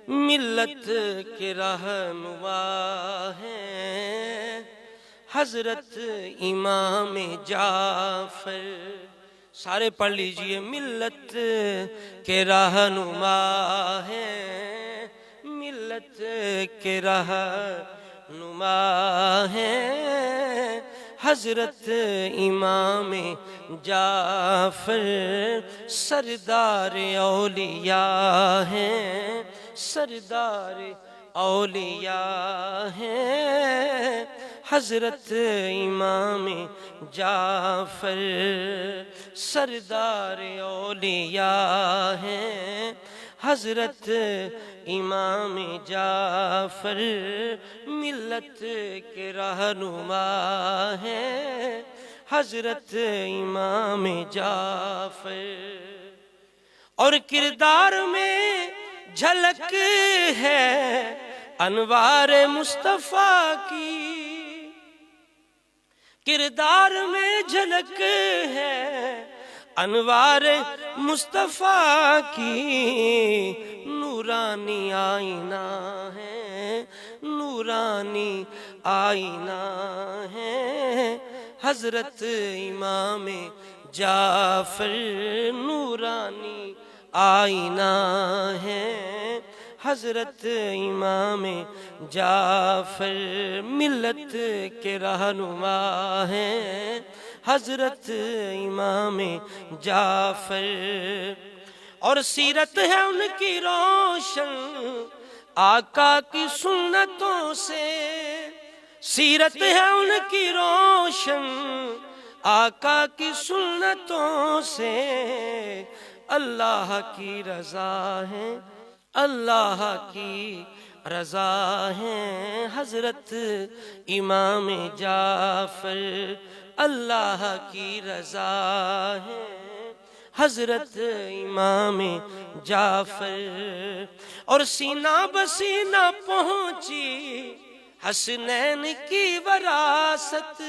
ملت کے رہنما ہیں حضرت امام جعفر. سارے پڑھ لیجئے. ملت کے رہنما ہیں ملت کے رہنما ہیں حضرت امام جعفر. سردار اولیاء ہیں سردار اولیاء ہیں حضرت امام جعفر. سردار اولیاء ہیں حضرت امام جعفر. ملت کے رہنما ہیں حضرت امام جعفر. اور کردار میں جھلک ہے انوار مصطفیٰ کی. کردار میں جھلک ہے انوار مصطفیٰ کی. نورانی آئینہ ہے نورانی آئینہ ہے حضرت امام جعفر. نورانی آئینہ ہے حضرت امام جعفر. ملت کے رہنما ہیں حضرت امام جعفر. اور سیرت ہے ان کی روشن آقا کی سنتوں سے. سیرت ہے ان کی روشن آقا کی سنتوں سے. اللہ کی رضا ہے اللہ کی رضا ہے حضرت امام جعفر. اللہ کی رضا ہے حضرت امام جعفر. اور سینہ بسینہ پہنچی حسنین کی وراثت.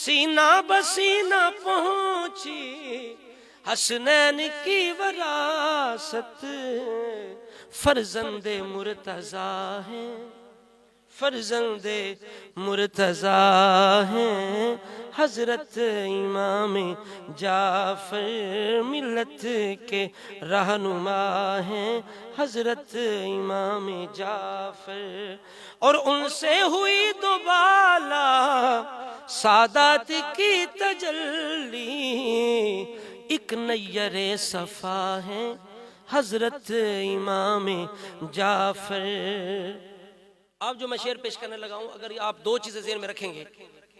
سینہ بسینہ پہنچی حسنین کی وراثت. فرزند مرتضیٰ ہیں فرزند مرتضیٰ ہیں حضرت امام جعفر. ملت کے رہنما ہیں حضرت امام جعفر. اور ان سے ہوئی دوبالا سادات کی تجلی. ایک نیر صفا ہیں حضرت امام جعفر. اب جو میں شعر پیش کرنے لگا ہوں اگر آپ دو چیزیں ذہن میں رکھیں گے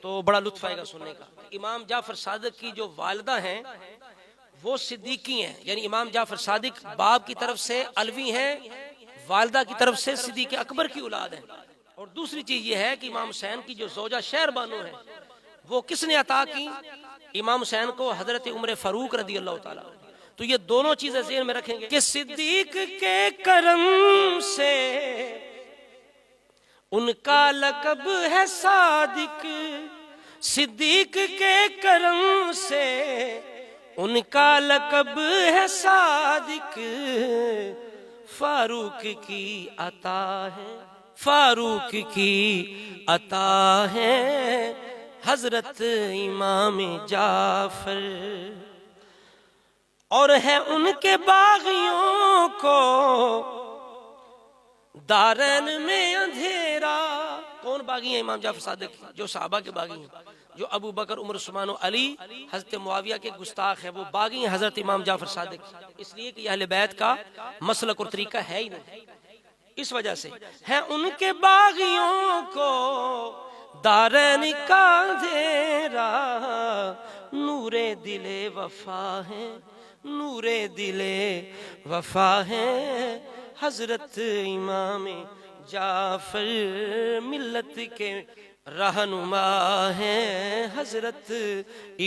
تو بڑا لطف آئے گا سننے کا. امام جعفر صادق کی جو والدہ ہیں وہ صدیقی ہیں، یعنی امام جعفر صادق باپ کی طرف سے علوی ہیں، والدہ کی طرف سے صدیق اکبر کی اولاد ہیں. اور دوسری چیز یہ ہے کہ امام حسین کی جو زوجہ شہر بانو ہے وہ کس نے عطا کی؟ امام حسین کو حضرت عمر فاروق رضی اللہ تعالیٰ. تو یہ دونوں چیزیں ذہن میں رکھیں گے کہ صدیق کے کرم سے ان کا لقب ہے صادق. صدیق کے کرم سے ان کا لقب ہے صادق. فاروق کی عطا ہے فاروق کی عطا ہے حضرت امام جعفر. اور ہے ان کے باغیوں کو دارین میں اندھیرا. کون باغی ہیں امام جعفر صادق؟ جو صحابہ کے باغی ہیں، جو ابو بکر عمر عثمان و علی حضرت معاویہ کے گستاخ ہیں، وہ باغی ہیں حضرت امام جعفر صادق. اس لیے کہ اہل بیت کا مسلک اور طریقہ ہے ہی نہیں. اس وجہ سے ہے ان کے باغیوں کو دارین کا اندھیرا. نور دل وفا ہے نور دل وفا ہے حضرت امام جعفر. ملت کے رہنما ہیں حضرت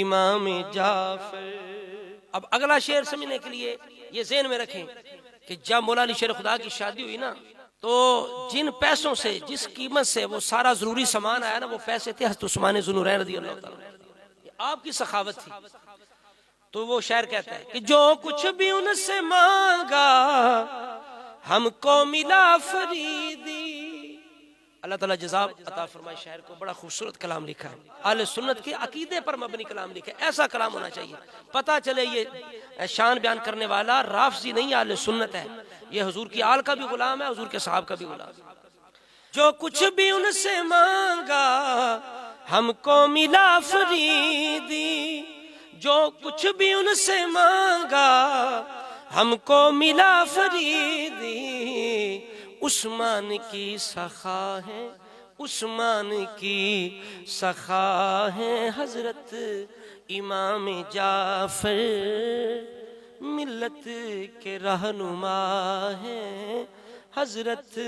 امام جعفر. اب اگلا شعر سمجھنے کے لیے یہ ذہن میں رکھیں کہ جب مولا علی شیر خدا کی شادی ہوئی نا تو جن پیسوں سے جس قیمت سے وہ سارا ضروری سامان آیا نا وہ پیسے تھے حضرت عثمان ذو النورین رضی اللہ تعالیٰ. یہ آپ کی سخاوت تھی. تو وہ شاعر کہتا ہے کہ جو کچھ بھی ان سے مانگا ہم کو ملا فریدی۔ اللہ تعالیٰ جزاب عطا فرمائے شاعر کو، بڑا خوبصورت کلام لکھا ہے، اہل سنت کے عقیدے پر مبنی کلام لکھا ہے، ایسا کلام ہونا چاہیے، پتہ چلے یہ شان بیان کرنے والا رافضی نہیں، اہل سنت ہے، یہ حضور کی آل کا بھی غلام ہے، حضور کے صحاب کا بھی غلام ہے۔ جو کچھ بھی ان سے مانگا ہم کو ملا فریدی، جو کچھ بھی ان سے مانگا ہم کو ملا فریدی، عثمان کی سخا ہے، عثمان کی سخا ہے، حضرت امام جعفر ملت کے رہنما ہے، حضرت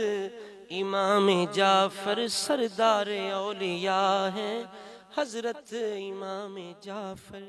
امام جعفر سردار اولیاء ہے، حضرت امام جعفر۔